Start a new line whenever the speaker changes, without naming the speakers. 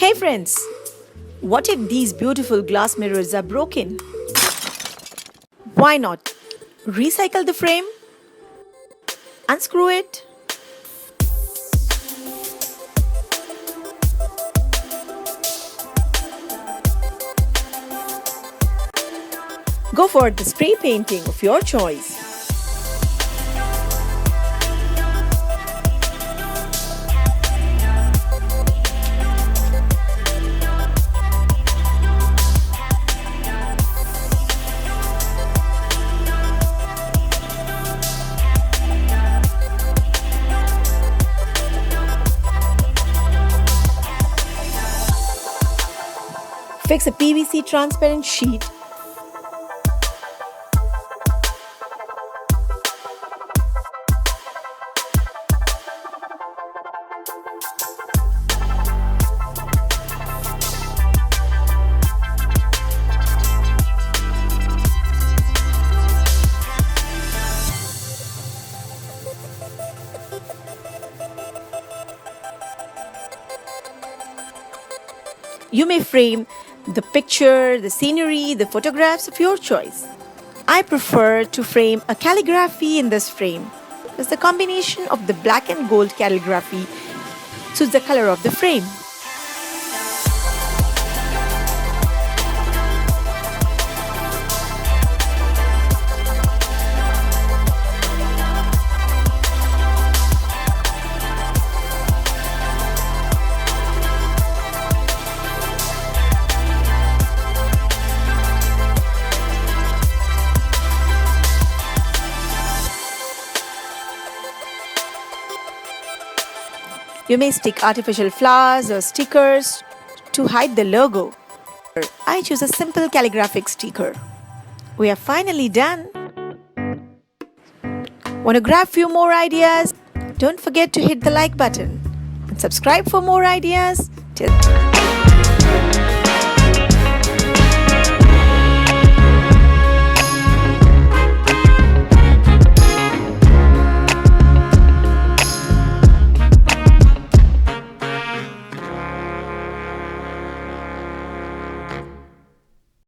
Hey friends, what if these beautiful glass mirrors are broken? Why not recycle the frame, unscrew it, go for the spray painting of your choice. Fix a PVC transparent sheet. You may frame the picture, the scenery, the photographs of your choice. I prefer to frame a calligraphy in this frame, because the combination of the black and gold calligraphy suits the color of the frame. You may stick artificial flowers or stickers to hide the logo. I choose a simple calligraphic sticker. We are finally done. Want to grab few more ideas? Don't forget to hit the like button and subscribe for more ideas. Till